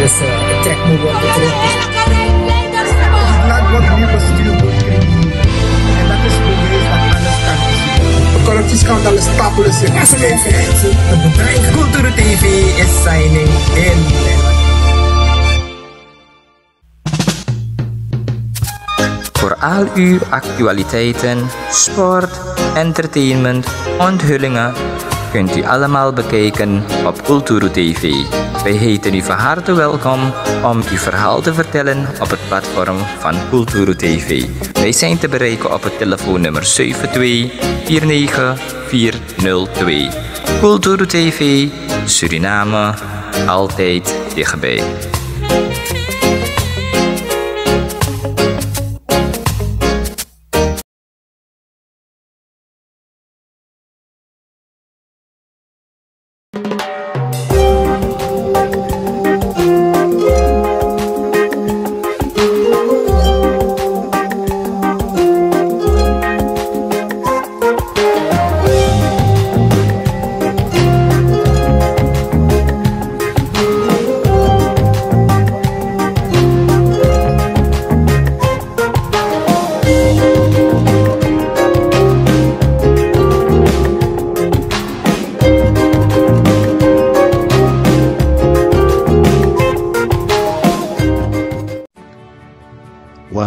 Dus het trekt me wel terug. Laat wat nu bestuur wordt creëren. En dat is bewezen dat alles kan zien. Corruptieschandaal is stapelen zich. Het bedrijf Cultuur TV is signing in. Voor al uw actualiteiten, sport, entertainment, onthullingen kunt u allemaal bekijken op Cultuur TV. Wij heten u van harte welkom om uw verhaal te vertellen op het platform van Cultuur TV. Wij zijn te bereiken op het telefoonnummer 7249402. Cultuur TV, Suriname, altijd dichtbij.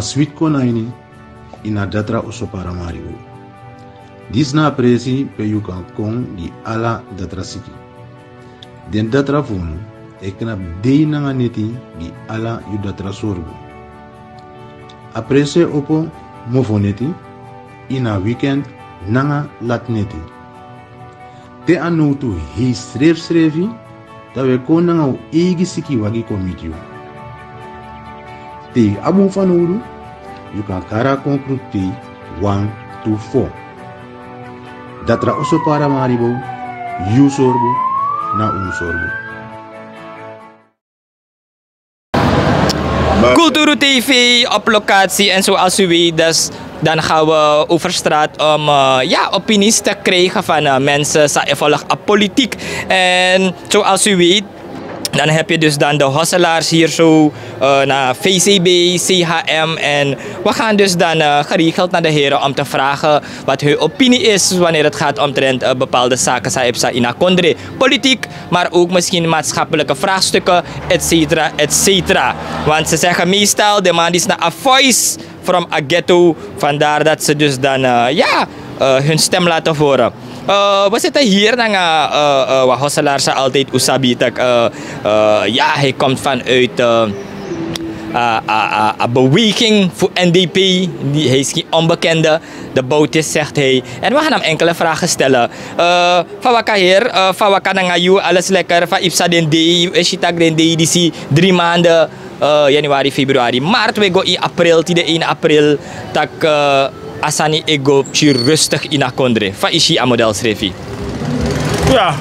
Sweet konaini ina datra oso paramaribo. Disna presi pe yukan kong di ala datra siki. Den datra funu ekna dei nanga neti di ala yu datra sorgo. Aprese opo mofoneti ina weekend nanga lat neti. Te anutu hi srevi tawe ko nanga egi siki wagi komitio. Te abu fanuru you can kara concrete 1 to 4. Datra oso para maribo, you sorbo, na sorbo. Cultuur TV op locatie en zoals u weet, dus, dan gaan we over straat om opinies te krijgen van mensen die volgen op politiek. En zoals u weet, dan heb je dus dan de hosselaars hier zo naar VCB, CHM en we gaan dus dan geregeld naar de heren om te vragen wat hun opinie is wanneer het gaat omtrent bepaalde zaken sa in Akondre. Politiek, maar ook misschien maatschappelijke vraagstukken, etcetera, etcetera. Want ze zeggen meestal, de man is naar a voice from a ghetto, vandaar dat ze dus dan hun stem laten horen. We zitten hier naar wat hosselaar ze altijd usabi tak hij komt vanuit een beweging voor NDP, hij is geen onbekende, de boutjes zegt hij. En we gaan hem enkele vragen stellen. Van wat hier, van wat kan je alles lekker, van Ipsa den day, Eshitak den day, die 3 maanden, januari, februari, maart, we go in april, die de 1 april, tak asani ego rustig in Akondre. Van ishi a model schreef. Ja,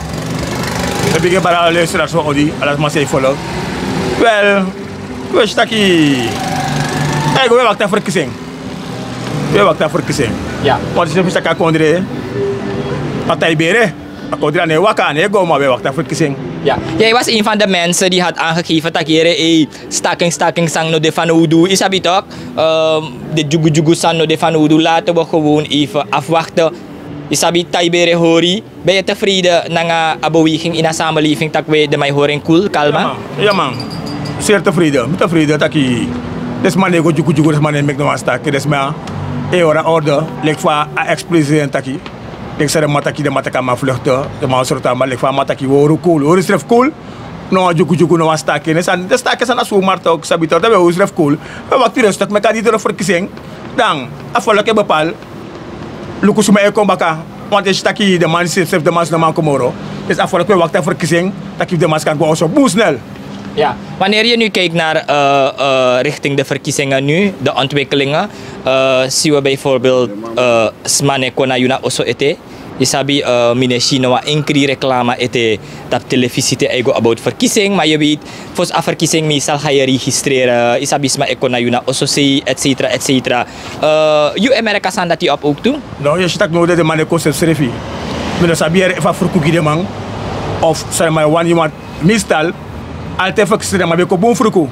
heb ik bij alle luisteraars van Odi, alles maar zei follow. Wel, we staan hier. We wachten voor kissing. We wachten voor kissing. Ja. Want je hebt Akondre, partij bere. Akondre aan de wakan, maar we wachten voor kissing. Ja, jij was een van de mensen die had aangegeven dat hier staking sang no de van Udu is dat toch? De jugu sang no de van Udu laten we gewoon even afwachten. Isabi taibere hori, ben je tevreden na een beweging in de samenleving dat we de mij horen cool, kalma? Ja man, zeer tevreden. Tevreden dat ik des man ego jugu des man mek no stak, des man orde, lek voor ex-president dat ik. Ik zei de mataki de mataka ma vluchten, de man soort aan maar mataki woru cool, hoor is cool. No juku no was staken, en de staken zijn zo maar toch sabitor, dat we hoor is cool. We wachten rustig, met die er voor kissing. Dan afvallen bepaal. Lukus me kom baka, want is taki de man zit de man na man komoro. Dus afvallen we wachten voor kissing, dat ik de man kan go zo boe snel. Ja, wanneer je nu kijkt naar richting de verkiezingen nu, de ontwikkelingen, zien we bijvoorbeeld smane kona yuna oso ete. Isabi mine China inkri reclame ete op televisie te ego about verkiezing, maar je weet, volgens a verkiezing meestal ga je registreren, isabi sma ekona yuna oso se, etcetera, etcetera. You Amerika san dat die op ook toe? Nou, je stak nodig de man de concept schreef. Maar sabi er even verkoeken de man, of zeg maar wanneer iemand meestal alte fakse ma be ko bon fruko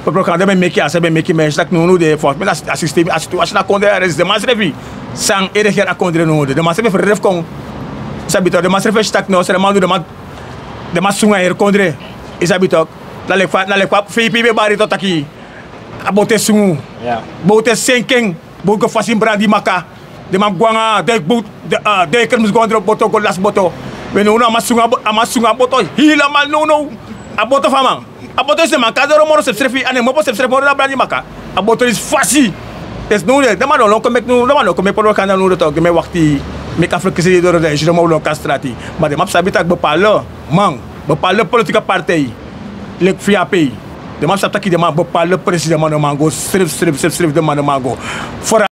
pour quand même meki asa be meki mais chaque nous de force mais assister à la condé de masre vi sans et de à condé nous de masre fe ref kon sabito de masre fe chaque no seulement de masunga er condé et sabito la le fa fi pi be bari to taki abote sungu bote senken bo ko fasim brandi maka de ma guanga de kermus gondro boto ko las boto mais nous amasunga boto hila mal no aboto fama aboto se maka do moro se trefi ane mo se trefi moro la brandi maka aboto is facile des no de ma lo ko mek no ma ko mek por kana no to ke me wakti me ka frekse do de je mo lo castrati ma de map sabita be parle be parle politique parti le FIAP de map sabta ki de ma be parle précisément de mango strip de mango fora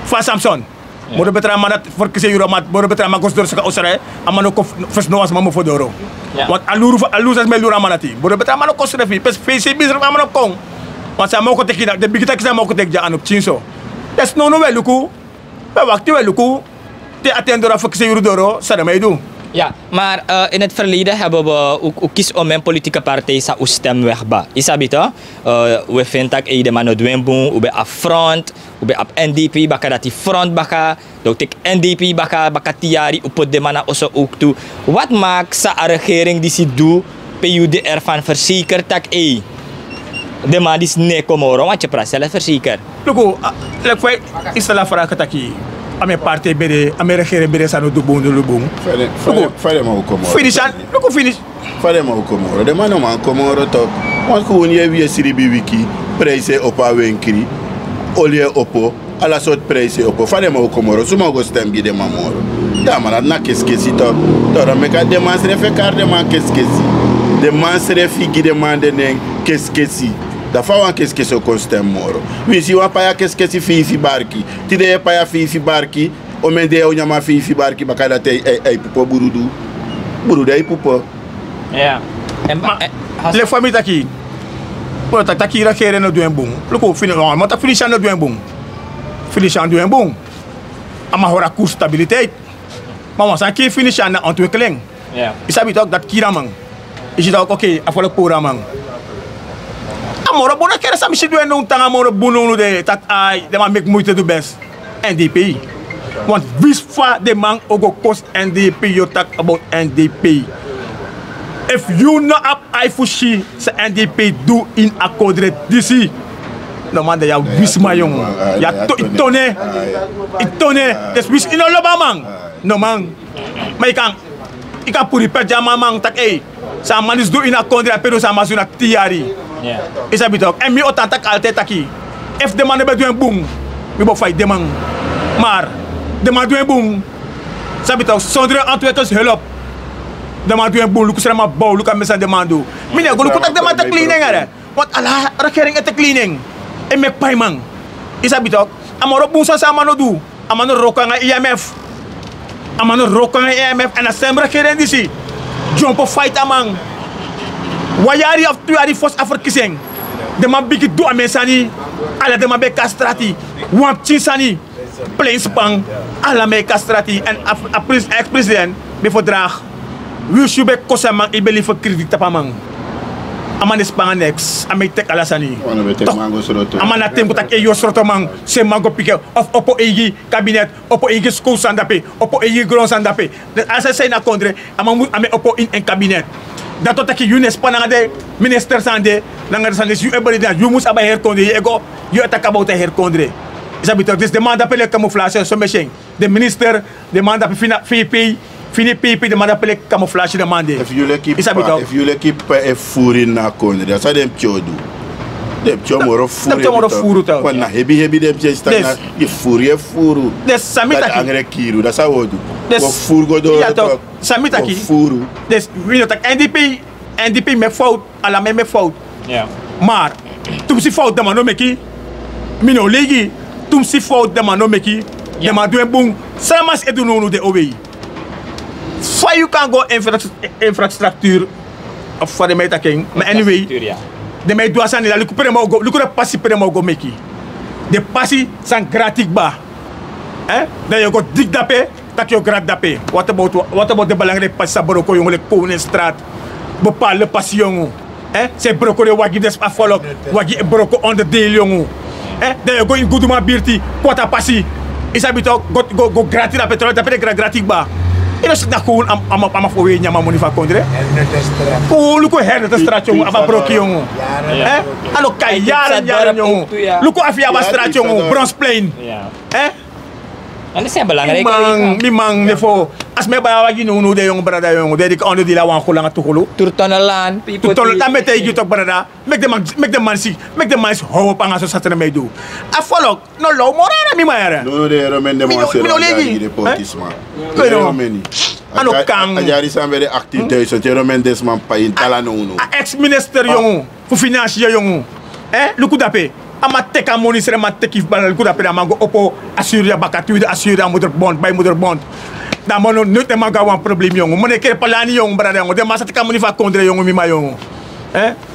fa Samson Moro betra manat for kese Euromat, moro betra magos dor saka osare, amano ko fes no as mamo fodoro. Wat aluru as melura manati. Moro betra mano ko srefi, pes face bis amano kong. Wat sa moko tekina, de bigita kisa moko tek ja anup chinso. Des no weluku. Ba wakti weluku. Te atendora for kese Eurodoro, sa meedu. Ja, maar in het verleden hebben we ook kies om een politieke partij sa stem wegba. Isabita, we vinden dat de mano dwingboom, ube a front, ube ap NDP baka dat die front baka, donc tek NDP baka tiari upot de mana oso ook toe. Wat maakt sa regering die si doe, PUD ervan verzekerd dat de man is ne komoro, want je praat zelf verzekerd. Luko, lekwe is la vraag taki. Ame parti bere, ame regering bere sa no dubung no lubung. Fare ma ukomoro. Finish an, luko finish. Fare ma ukomoro. De mano man komoro tok. Want ko wonye wie siribi wiki, preise opa wenkri, olie opo, ala sort preise opo. Fare ma ukomoro. Suma go stem gi de mamoro. Da man na keskesi tok. Tora me ka demonstrer fe kar de man keskesi. Demonstrer fi gi de man de nen keskesi. Da fa wan keskesi o konstem moro. Wisi wan pa ya keskesi fi barki. Ti de pa ya fi barki. O men de o nyama fi barki bakada te ai pupo burudu. Burudu ai pupo. Ja. Le famille taki. Pour taki ra kere no doen bung. Luko fini no, ma ta finish no doen bung. Finish an doen bung. Ama hora koers stabiliteit. Maar ons aan keer finish aan de ontwikkeling. Ja. Is dat ook dat kiramang. Is het ook oké, afvallen poramang. Amora bona kere sa mishi doen no tanga moro bono de dat ai de man mek moeite do best. NDP. Want wie fa de man ogo kost NDP you talk about NDP. If you know up I fushi sa NDP do in accordre disi. No man de ya wisma jong. Ja itone. Des wis ino loba man. No man. Maar ik kan puri per jama man tak sa man is do in accordre pero sa masuna tiari. Ja. Is dat betok? En mi otantak altijd taki. If de man hebben doen boom, mi bo fight de man. Maar de man doen boom. Sabitok zonder antwoorders hulp. De man doen boom, lukus ma bouw, lukus mensen de man do. Mi ne go lukus tak de man te cleaning are. Want ala regering et cleaning. En mek pay man. Is dat betok? Amoro boom so sa man do. Amano rokanga IMF. Amano rokanga IMF en asem regering disi. Jump op fight amang. Wayari of tuari fos Afrikiseng. De man bigi do amesani. Ala de man be kastrati. Wamp chinsani. Plains pang. Ala me kastrati. En ex-president before draag. Wie should be kosamang ibeli for krediet tapamang. Aman is panganex. Amay tek alasani. Aman atem kutak eyo srotomang. Se mango pike. Of opo egi kabinet. Opo egi school sandape. Opo egi grond sandape. As I say na kondre. Ame opo in en kabinet. Dat tot aki Younes panangade minister sande nangade sande you everybody you must aba herkondre you ego you attack about herkondre isabito this demanda pele camouflage so machine the minister demanda fini pp demanda pele camouflage demande if you keep a furin na kondre ça dem tiodu dem tiomoro furu ta wana hebi dem chesta na furu des samita angre kiru da sawodu ko furgo do samita ki furu des we tak NDP me fout ala me fout Ja. Maar tum si fout de mano meki mino legi tum si fout de mano meki de ma doen boom samas edu no de owe so you can go infrastructure of for the meta king maar anyway de me do asani la lucupere mo go lucupere passi per mo go meki de passi san gratis ba da you go dig dape dat je grad dape. What about de belangrijke pas sa broko jongen, de Koningsstraat. Bepaalde passie jongen. Ze broko de wagi des afvalok, wagi broko onderdeel jongen. Dan je go in Goeduma Birti, pota passie. Is dat toch go gratis dape, dape de gratis ba. En als ik dat gewoon aan voor je nyama money van kondre. Gewoon luko herde de straat jongen, aba brokje jongen. Allo kai jaren jongen. Luko afia ba straat jongen, Bronsplein. En dat zijn belangrijk. Mimang nefo. As me ba wagi no de jongen brada jongen, de ik onder die la wan golanga tukolo. Turtonalan, people. Turtonalan met je toch brada. Make the man hou op aan zo satere mee doen. Afolok, no lo morara mi mayara. No de romen de man se de politisme. Romeni. Ano kang. Ajari sambe de activiteiten, je romen des man pa in talano no. Ex-minister jongen, voor financiën jongen. Luku dape. Ama teka money sere ma tekif banal ku dape mango opo assurer bakatude assurer moederbond bij moederbond. Dan mono nut ma ga wan probleem jongen. Mone keer palani jongen brada jongen. De massa teka money va kondre jongen mi ma jongen.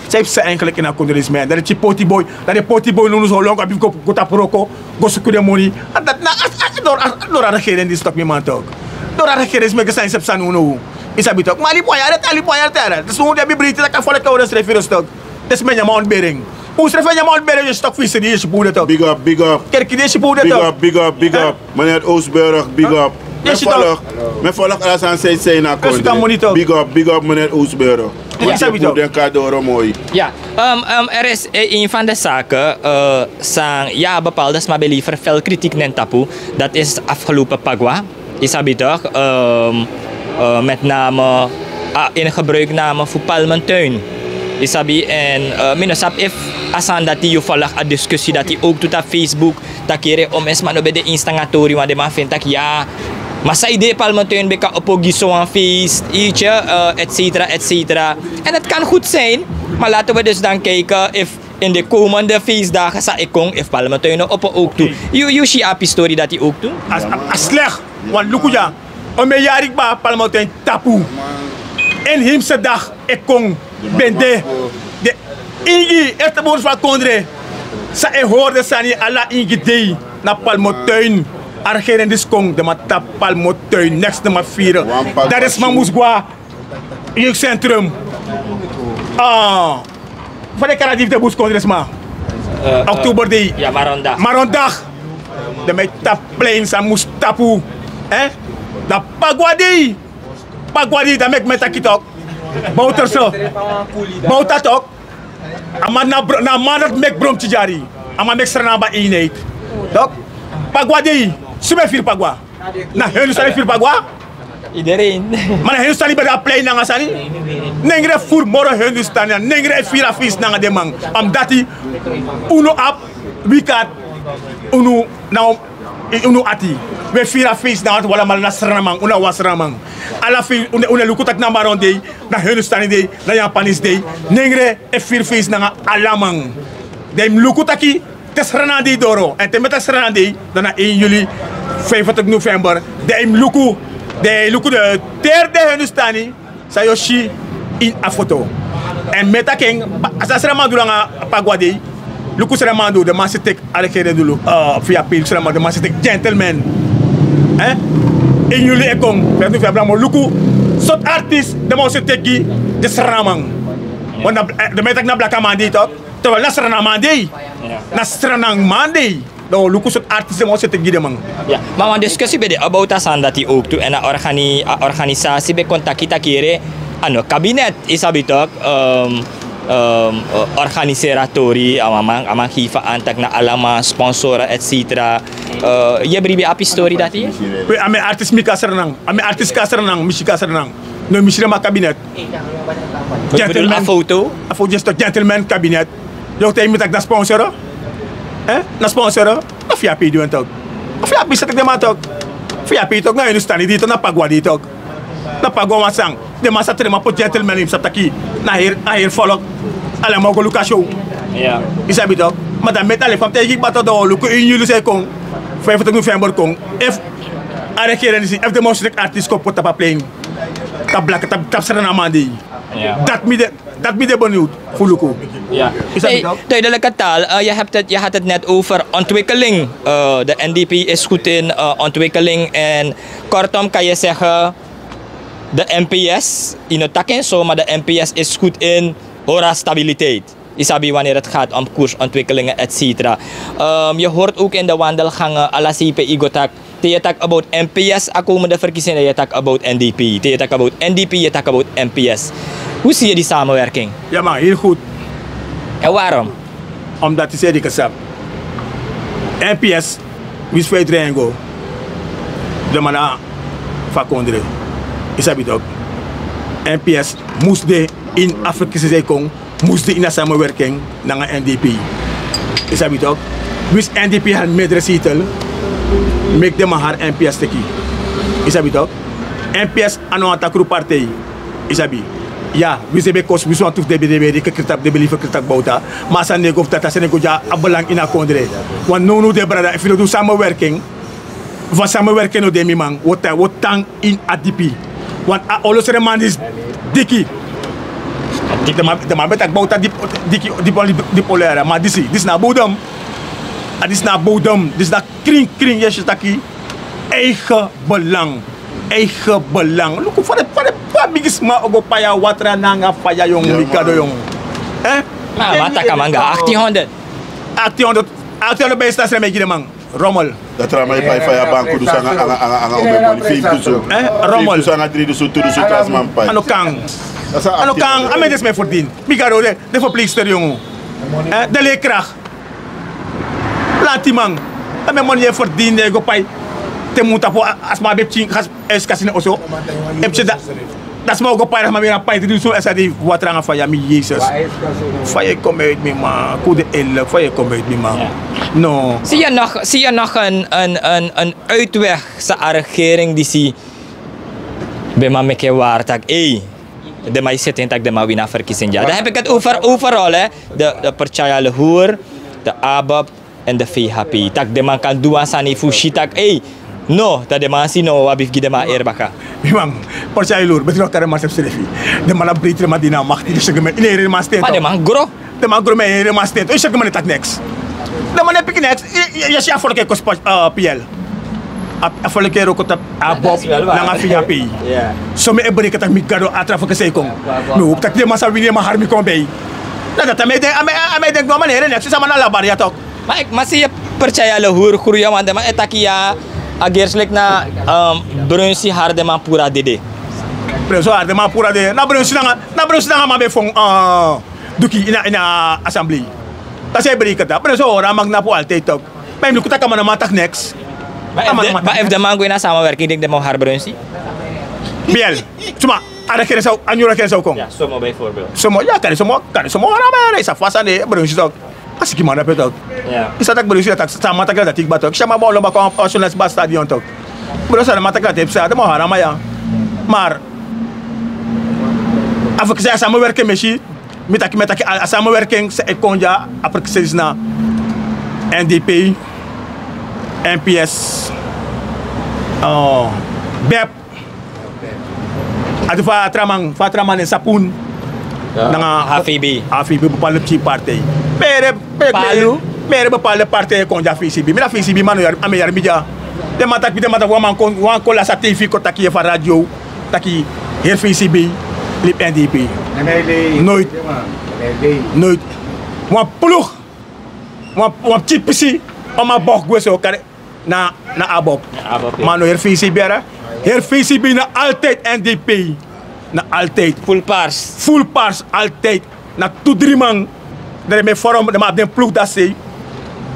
Ze heeft ze eigenlijk in haar kondrisme. Dat is potty boy. Dat is potty boy nu zo lang. Heb ik go taproko. Go zoeken money. Dat na door aan regering die stok mi man toch. Door aan regering is me gezien se psan uno. Is abi toch. Maar ali poyar tera. Dus hoe de bibrite dat kan volle koude streef stok. Dat is mijn mount bering. Hoe schrijf je mount bering je stok vissen die je poeder toch. Big up. Kerk die je poeder toch. Big up. Meneer Oostburg, big up. Me volg alles aan zijn na kondre. Big up meneer Oostburg. Den cadeau mooi. Ja, er is een van de zaken, ja, bepaalde smabeli veel kritiek nentapu. Dat is afgelopen Pagwa. Isabi toch? Met name in gebruikname voor Palmentuin. Isabi en minusap if asan dat die volg een discussie dat die ook doet op Facebook. Dat keren om eens maar bij de installatori, want de man vindt dat ja. Maar sa idee Palmentuin beka opogi zo'n feest, et cetera. En het kan goed zijn, maar laten we dus dan kijken if in de komende feestdagen sa ikong if Palmentuin op ook toe. You see api story dat hij ook toe? As slecht, want lukuja, om een jaar ik ba Palmentuin tapu. En hemse dag ikong bende de ingi eerste boers van Kondre. Sa e hoorde sani alla ingi dei na Palmentuin. Argeren diskong de matap Palmentuin next de mat vieren. Dat is Mamusgwa jeugdcentrum. Van de karadief de boeskondres ma. Oktober die. Ja, Marondag. De met taplein sa mustapu. Da Pagwadi. Da mek met akitok. Bouterso. Boutatok. Ama na manat mek brom tijari. Ama mek serna ba ineit. Dok. Pagwadi. Sube fir Pagwa. Na henu sali fir Pagwa. Iedereen. Maar henu sali bij de plein nanga sali. Nengre fur moro henu stani. Nengre fira fis nanga de man. Am dati uno ap wikat uno now uno ati. We fira fis na wala mal na sramang una wasramang. Ala fi una lukutak na maron day na henu stani day na Japanis day. Nengre e fir fis nanga alamang. Dem lukutaki tesrana di doro en te meta serana di dan 1 juli 25 november de luku de derde Hindustani sayoshi in a foto en meta king asasrama duranga Pagwadi luku serama do de masitek alekere dulu via pil serama de masitek gentleman 1 juli ekong 25 november luku sot artist de masitek de seramang wana de meta na blakamandi tot terwijl na serana mandi na stranang mandi. Nou, lukus het artis mo sa tigide mang. Ja, maar een discussie bij de about asan dat hij ook toe en een organisatie bij contact kita kere ano kabinet isabi toch organiseratori amang hifa antak na alama sponsora et cetera. Je bribi api story dat hier? We ame artis mika sernang, ame artis ka sernang, misika sernang. No misira ma kabinet. Gentleman foto. Afo just gentleman kabinet. Yo tay mitak na sponsor. Na sponsor. Na fiapi doon tog. Fiapi sa tigde tog. Fiapi tog ngayon stani dito na Pagwa dito. Na Pagwa masang. De masa trema po gentleman im sa taki. Na hier follow. Alam mo ko Luka show. Ja. Isabi tog. Madam metale fam tay bato do luko inyulu se kong. 25 November kong. If are keren si if the most artist ko put up playing. Tab serana mandi. Ja. dat ben ik benieuwd. Fuluku. Ja. Is dat Nee, niet ook? duidelijke taal. Je had het net over ontwikkeling. De NDP is goed in ontwikkeling. En kortom kan je zeggen, de NPS, in het tak en zo, maar de NPS is goed in stabiliteit. Isabi wanneer het gaat om koersontwikkelingen, etc. Je hoort ook in de wandelgangen, ala CPI gotak, je tak about NPS, komende verkiezingen, je tak about NDP. Je tak about NDP, je tak about NPS. Hoe zie je die samenwerking? Ja man, heel goed. En waarom? Omdat je zei die kasap. NPS, wist wij triangle. De mana vakondre. Is dat niet ook? NPS moest de in Afrika zijn moest de in de samenwerking naar een NDP. Is dat niet ook? Wist NDP had meerdere zetel, make de maar haar NPS teki. Is dat niet ook? NPS aan een takru partij. Is dat niet? Ja, we zijn bij kost, we zijn toch de BDB, de kritak, de believer kritak bouta. Maar zijn nego of dat zijn nego ja belang in akondre. Want nu de brada, if you do samenwerking, van samenwerking no demi man, wat tang in ADP. Want alles er man is dikkie. De man betak bouta die polera, maar dit is na bodem. Dit is na bodem, dit is na kring yes taki eigen belang. Eigen belang. Look voor het biggest ma ogo paya watra nanga paya yong mikado yong. Maar wat kan man ga 800 bij stas remegi de man. Rommel. Dat ramai pai faya banku du sanga anga omeboni film du so. Rommel. Du sanga 3 du so 2 du so klasman pai. Ano kang, amen des me verdien. Mikado de verpleegster jongen. De leerkracht. Plantimang. Amen mon je verdien de go pai. Te muta po asma bepching has eskasine oso. Epche dat mau go pai maar weer pai du so esa di watranga faya mi Jesus. Faya kom uit me ma. Kude el faya kom uit me ma. No. Zie je nog een uitweg sa regering die zie bij me meke waar tak de mij zitten tak de mij wina verkiezing ja. Dan heb ik het overal hè. De Percaya Luhur, de ABAP en de VHP. Tak de man kan doen sani fushi tak no, dat de man si no wabif gide ma erbaka. Memang Percaya Luhur betul kare masep selefi. De man abritri madina makti de segmen ini re masten. Maar de man gro. De man gro me re masten. O segmen tak next. De man pik next. Ya si afol ke kos PL. Afol ke ro kota ABAP na VHP. Ja. So me ebri kata mi gado atrafa ke sekong. No, tak de masa wini ma harmi kombe. Na dat ame de no man re next sama na labar ya tok. Maar ik masih Percaya Luhur kuruya man de man etakia agerslik na brunsi harde man pura dede. Preso harde man pura de na brunsi na ma be fong duki ina assembly. Ta say beri kata preso ora magna po altay tok. May lukuta ka man matak next. Maar if de man na samenwerking denk de man haar brunsi? Biel. Cuma ada kere sa anyura kere sa kong. Ja, somo bijvoorbeeld. Somo ya kare somo ora ma sa fasa ne brunsi tok. Asiki mana petok. Ja. Isa tak brunsi tak sama tak da tik batok. Chama bolo ba ko national bus stadion tok. Brunsi na matak da tepsa de mo harama ya. Maar afik sa samenwerking meshi mitaki samenwerking sa ekonja apres na NDP NPS BEP at fatraman en sapun nga HVB bepaalde partij mere bepaalde partij konja FCB mina FCB manu ame yar media de matak wan ko la sa TV ko taki fa radio taki her FCB lip NDP nooit wan ploeg wan tipisi oma bok gweso kare na ABAP. Maar no her VCB na altijd NDP. Na altijd. Full paars altijd. Na 2-3 man. Dat me forum, de ma den ploeg dat ze.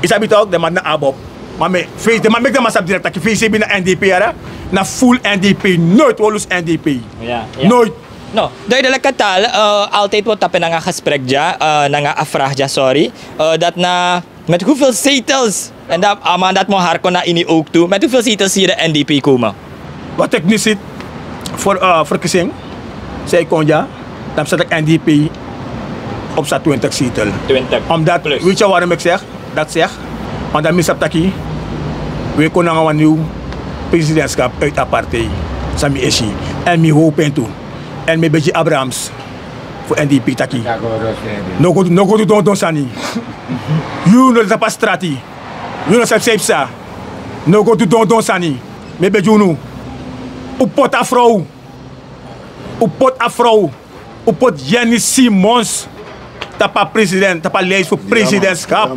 Is dat ook de man na ABAP. Maar me face, de man mek de masap direct dat VCB na NDP era. Na full NDP. Nooit wolus NDP. Ja. Nooit. No, duidelijke taal, altijd wordt tappen na gesprek ja, na afvraag ja, sorry. Dat na met hoeveel zetels en dat mo haar kon na ini ook toe. Met hoeveel zetels zie je de NDP komen? Wat ik nu zit voor verkiezing, zei ik ja, dan zet ik NDP op zijn 20 zetel. 20 omdat, plus. Weet je waarom ik zeg? Dat zeg, omdat mis op taki, we kunnen een nieuw presidentschap uit de partij, Sami Eshi, en mi hoop en toe. En met beetje Abrahams voor NDP taki. No go to don sani. You no tapa strati. You no sep sepsa. No go to don sani. Me be junu. U pot afro. U pot afro. U pot Jenny Simons. Tapa president, tapa lijst voor presidentschap.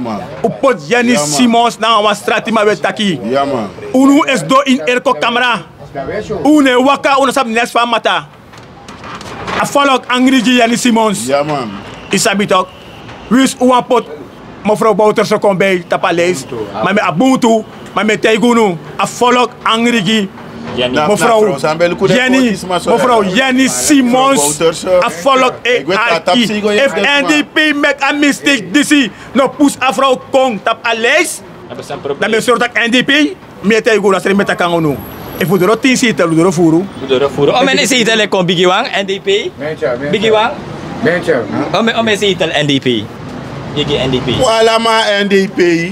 U pot Jenny Simons na wa strati ma we taki. Ja man. Unu is do in erko camera. Une waka una sab nes fa mata. A follow Angriji Jenny Simons. Ja man. Isabi tok. Wis u an pot mevrouw Bouterse kom bij tapa lijst. Maar met Ubuntu, maar met Taigunu. A follow Angriji. Mevrouw Jenny Simons, a follow if NDP make a mistake, this no push afro kong tap a lijst. Dan ben je dat NDP, meer tegen als er met de kangonu. If we er 10 zitten, we er voeren. Oh, men is het eigenlijk Biggie Wang, NDP? Biggie Wang? Oh, men is het NDP? Biggie NDP? Voilà ma NDP.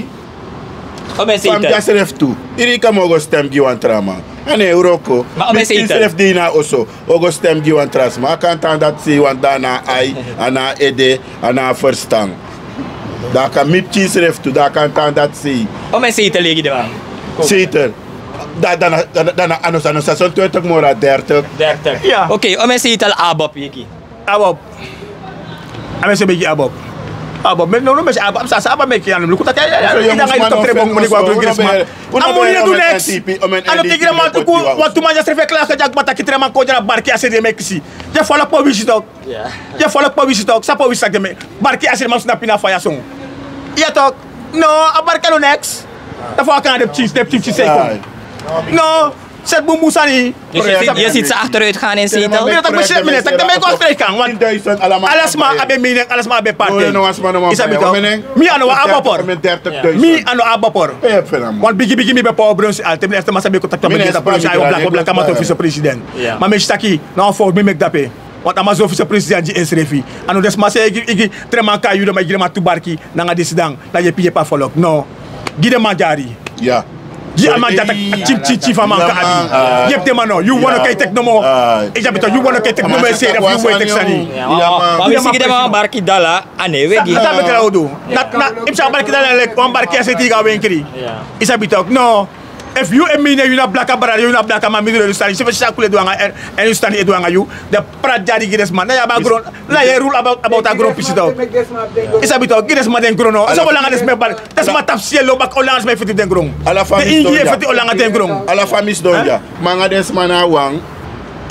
Oh, men is Fam jasref toe. Irika mogo stem Giwan Trama. Ane Euroko. Maar men is het Jasref dina oso. Ogo stem Giwan Trasma. Ik kan dan dat zien, want daarna ai, ana ede, ana verstang. Daar kan mip jasref toe, daar kan dan dat zien. Oh, men is het legi de Wang? Zeker. Dan aan station 20 mora 30. 30. Ja. Oké, oh, men is het Abop, Yiki. Abop. Ame se begi Abop. Abop, men no mes Abop sa Abop me kian lu kuta ya. Ina ngai to tre bong mo ni kwa Griezmann. Amoni do next. Ano tigre man ku wat tu manja strefe kla ka jak bata ki tre man ko jara barki asede mexi. Je fala po visitok. Ja. Je fala po visitok, sa po visitak de me. Barki asede man snap na faya song. Ja tok. No, a barka no next. Da fo kan de team say kom. No, zet Boemboesani. Je ziet ze achteruit gaan in zetel. Ja, dat moet je meneer. Dat ben ik wel spreken. Want alles maar abe mening, alles maar abe partij. Is dat bedoeld? Mi ano abapor. Mi ano abapor. Want bigi mi be power bronze altijd. Mi eerste massa be contact met de politie. Ayo black amateur vice-president. Maar me staki. Nou voor me mek dape. Want Amazon vice-president die insrefi. Ano des massa igi treman ka yudo ma igi ma tubarki na nga desidang na je piye pa folok. No. Gide manjari. Ja. Je man dat chip van man ka abi. Je hebt de man no. You wanna kay tek no mo. Ik heb het you wanna kay tek no mo say of you wait tek sani. Maar we zien de barki dala ane wegi. Dat heb ik al doen. Dat na ik zou barki dala lek on barki aseti ga wenkri. Is heb het ook no. If you emine you na blaka bara you na blaka ma midro you stani. Se fa kule do nga en you stani edo nga you. The prajari gides man. Na ya ba gron. Na ya rule about a group is dog. Is heb het ook gides man den grono. So wala nga des me bal. Das ma tap cielo bak olangs me fiti den gron. Ala famille donja. Fiti olanga den gron. Ala famille donja. Manga des mana wang.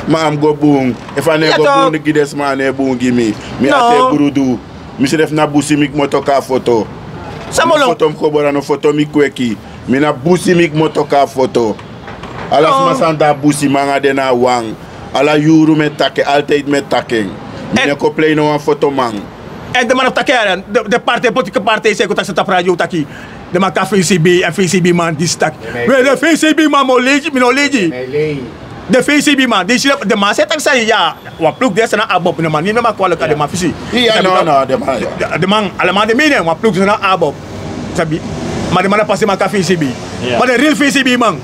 Ma am go boom. If I never go boom gides man e boom gimi. Mi ate burudu. Mi se def na busi mik motoka foto. Samolo. Foto mkobora no foto mi kweki. Mina busi mik motoka foto. Ala masanda busi manga dena wang. Ala yuru me take, altijd me taking. Mina ko play no een foto man. En de man op takeren, de partij, politieke partij, zei dat ze op radio taki. De man kan VCB en VCB man die stak. De VCB man mo leji, mino leji. De VCB man, de man zei dat zei ja, wat ploeg deze na abop, de man niet meer kwaliteit de man visie. Ja, no, de man, allemaal de mening, wat ploeg ze na abop. Sabi. Maar de man pas maar VCB. Maar de real VCB man.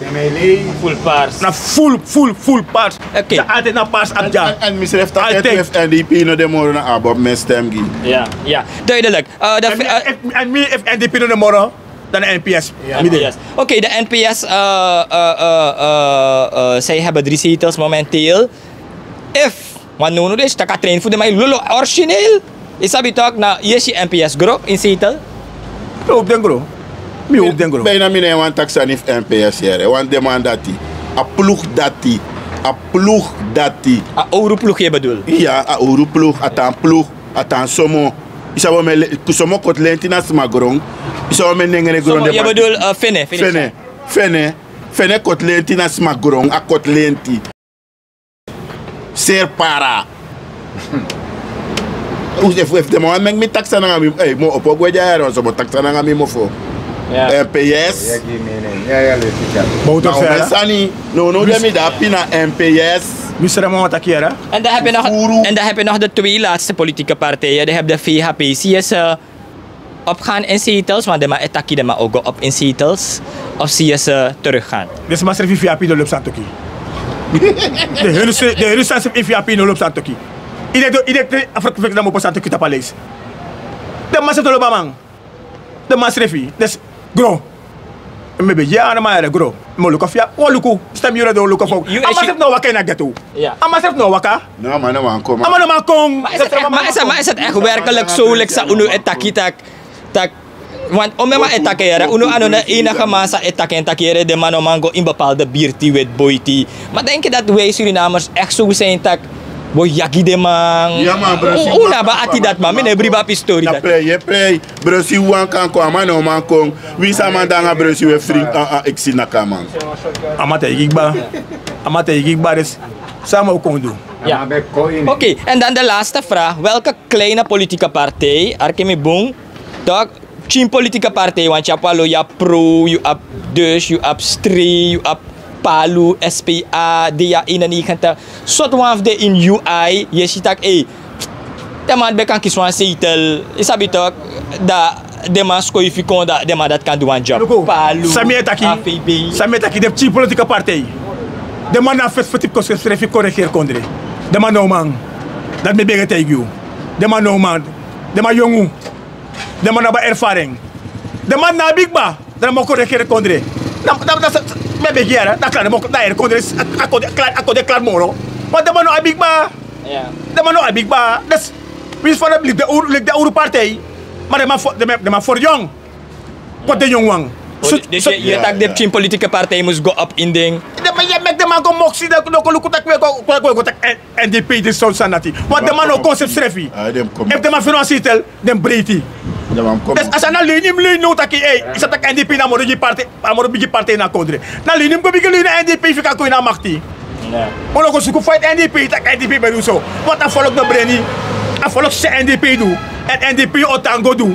Full paars. Na full paars. Oké. Altijd na paars abja. En misref dat het heeft NDP no de morgen abop met stemgi. Ja, duidelijk. En wie heeft NDP no de morgen? Dan de NPS. Yes. Oké, de NPS, zij hebben 3 zetels momenteel. If, want nu is dat kan trainen voor de mij lullo origineel. Is dat toch na je NPS groep in zetel? Op den groep. Mi op den groep. Bijna mine want taxan if NPS hier, want demand dati. A ploeg dati. A ploeg dati. A ouro-ploeg je bedoel? Ja, a ouro-ploeg, atan ploeg, atan somo. Isawo me kusomo kot lenti na smagorong. Isawo me nengene grond de. Je bedoel Fene kot lenti na smagorong, a kot lenti. Ser para. If de man mek mi taxa na mi, mo opo gweja era so mo taxa na mi mo fo. NPS. Bouter verder. Sani, no de mi da pina NPS. Mr. Mount Akiera. En dan heb je nog de 2 laatste politieke partijen. Je hebt de VHP. Zie je ze opgaan in zetels, want de etaki de ook op in zetels. Of zie je ze teruggaan? Dus maar VHP de loopt aan Toki. De hele staat in VHP de loopt aan Toki. Ide afro na mo posante kita palace. De mas tolo bamang. De mas refi. Des gro. Maybe ja na ma gro. Mo luka fia. O luku. Stem yura do luka fo. Amasef no waka na geto. Amasef no waka. No man no man kom. Ama no man kong. Maar is het echt werkelijk zo like sa uno etakitak tak want om maar etakeren uno ano na enige massa etakeren de mano mango in bepaalde bierti with boyti. Maar denk je dat wij Surinamers echt zo zijn tak boy yaki de man. Ja man bro. Una ba ati dat man mine briba pistori dat. Je play bro si wan kan ko amano man kong. Wie sa man danga bro si we vriend ik zie na kaman. Amate igba des samen ook kon doen. Ja. Oké, en dan de laatste vraag. Welke kleine politieke partij, Arkemi Boom, toch? Tien politieke partij, want je hebt al je Pro, je hebt Dus, je hebt Stri, je hebt Palu, SPA, DA91. Soort van de in UI, je ziet dat, de man kan kiezen een zetel. Is dat toch? De man skoifikon dat de man dat kan doen een job. Palu, AVB. Sametaki, de tien politieke partij. De man na vet type constructie corrigeer kondre. De man no man. Dat me bege tegen you. De man no man. De man jongu. De man na ervaring. De man na big ba. Dat mo corrigeer kondre. Dat me bege ya. Dat klaar mo na er kondre. Akode klaar moro. Maar de man no big ba. Ja. De man no big ba. Dat is van de oude partij. Maar de man voor jong. Wat de jong wang. Dus je tak de tien politieke partij moest go up in ding. Je maakt de man go moxie dat no luku tak we tak NDP de so sanati. Want de man no concept strefi. If de man financier tel, den breiti. Dus als ana linim no tak is dat NDP na moro bigi partij na kodre. Na linim go bigi na NDP fika ko na makti. Ja. Ono go suku fight NDP tak NDP be do so. Wat dan volk no breni. A volk se NDP do. En NDP otango do.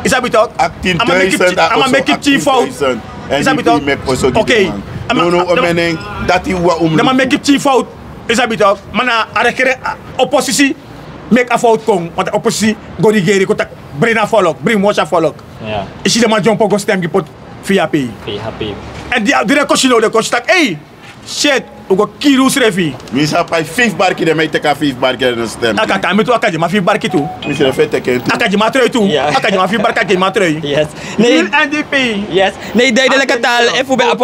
Is dat betok? 18.000 ama make it chief out. Is dat betok? Oké. Dat is wat om. Dan make it chief out. Is dat betok? Mana arekere oppositie make a fout kom. Want de oppositie go digeri ko tak brena volk, bring mocha volk. Ja. Is je de man jump go stem gepot via P. En die recosino de kost tak hey. Shit, ugo kirus refi. Misa pai 5 barki de mij teka 5 barki de stem. Aka me tu aka je ma 5 barki tu. Misa de fete ken tu. Aka je ma trui tu. Aka je ma 5 barka je ma trui. Yes. Nee, NDP. yes. Nee, duidelijke taal. Even bij op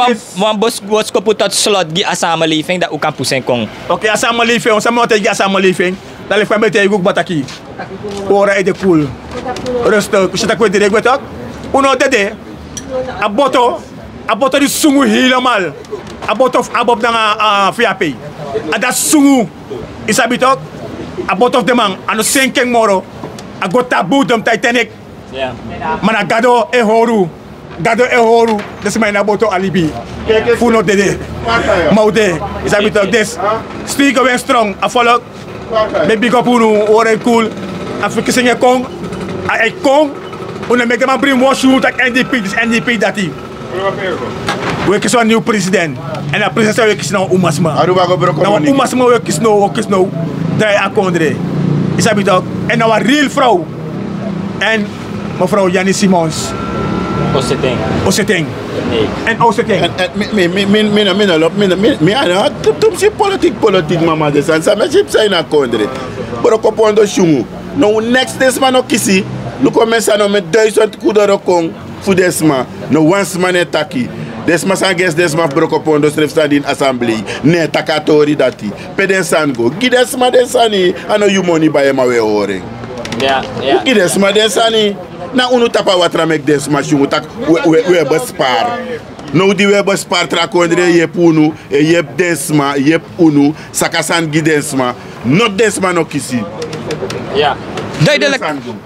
wat kopot tot slot gi samenleving dat ook kan pusen kong. Oké, a samenleving, ons moet tegen samenleving. Dan leef met je ook bataki. Ora is de cool. Rustig, je dat direct weet ook. Uno dede. Aboto die sungu helemaal. Aboto na VAP. Dat sungu is abitok. Aboto de man ano senking moro. Ago tabu dom Titanic. Ja. Mana gado e horu. Des mijn aboto alibi. Funo dede. Maude is abitok des. Speak away strong. Afolok. Me big up unu ore cool. Afrika singe kong. A kong. Una make man bring more shoot like NDP. This NDP dat die. We kiezen een nieuw president. En de president we kiezen nou Umasma. Nou Umasma we kiezen nou draai akondre. Is dat toch? En nou een real vrouw. En mevrouw Jannie Simons. Oseteng. Nee. En Oseteng. Politiek mama de san. Sa me chip zijn akondre. Brokopondo shungu. Nou next desma no kisi. Nu começa no met 1000 kudoro kong. Voor desma. No once man etaki. Desma sanges desma brokopondo strefstand in assembly. Ne takatori dati. Peden sango. Gidesma desani. Ano you money by ema we oring. Ja. Gidesma desani. Na unu tapa watra mek desma shungu tak we bespar. No di we bespar trakondre yep unu. Yep desma. Yep unu. Sakasan gidesma. Not desma no kisi. Ja.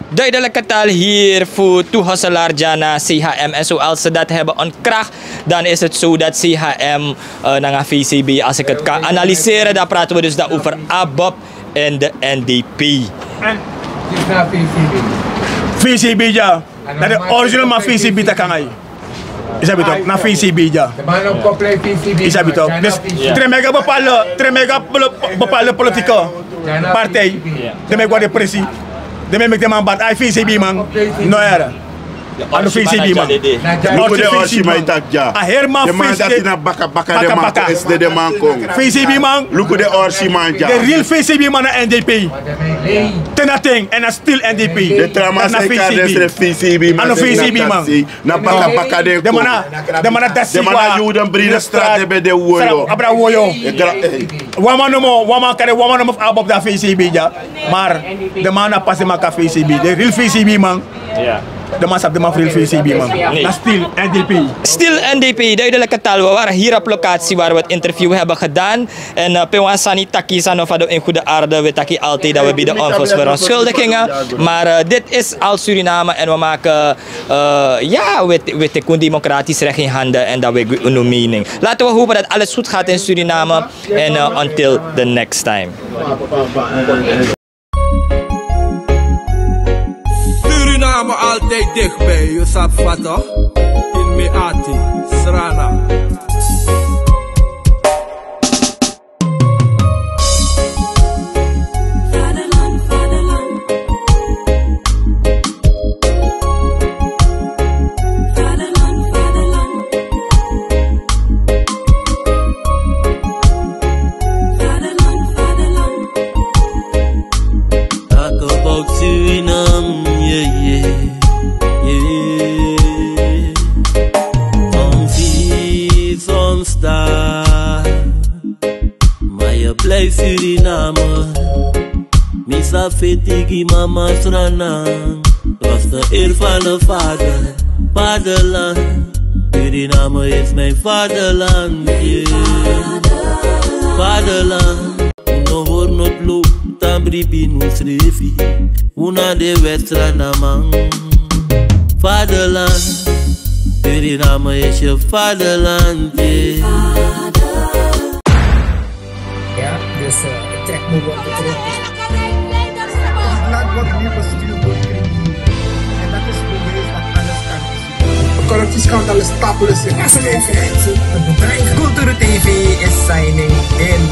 Duidelijke taal hier voor toehosselaar Jana CHM. En zoals ze dat hebben ontkracht, dan is het zo dat CHM naar VCB, als ik het kan analyseren, dan praten we dus daar over ABOP en de NDP. En het is naar VCB. VCB ja. Dat de original maar VCB dat kan hij. Is dat toch? Naar VCB ja. De man op compleet VCB. Is dat toch? Dus tremega bepaalde politieke partij. De mega de pressie. De man met de man bad VCB man. No era. Ano VCB man. Luku de Orshima itakja. A Herman de man dat ina baka de man ko SD de man kong. VCB man. Luku de Orshima ja. The real VCB man na NDP. Tenating en a still NDP. De trama se kades VCB man. Ano VCB man. Na baka de De mana dasi de mana judan brida straat de de woyo. Abra woyo. Wama no mo above da VCB ja. Maar de man na passe maka VCB. The real VCB man. Ja. De man sap de man real VCB man. Nee. Dat still NDP. Still NDP, duidelijke taal. We waren hier op locatie waar we het interview hebben gedaan. En Pewasani Taki Sanofado in goede aarde. We taki altijd dat we bieden onverontschuldigingen. Maar dit is al Suriname en we maken we tekenen democratisch recht in handen en dat we een mening. Laten we hopen dat alles goed gaat in Suriname. En until the next time. Suriname altijd dichtbij, je sapt wat toch? In Meati, Srana. Talk about Suriname, yeah. From sea, from star, my play Suriname. Misa fetigi mama strana, was de eer van de vader, vaderland. Suriname is mijn vaderland, yeah. Vaderland, no hoor not loop. Tambribi nu srefi, una de westra namang. Vaderland, Suriname is je vaderland, yeah. Ja, dus de trek moet worden terug. Het land wordt nu bestuurd door criminelen. En dat is bewezen dat alles kan. De corruptieschandaal is stapelen. Het bedrijf Cultuur TV is signing in.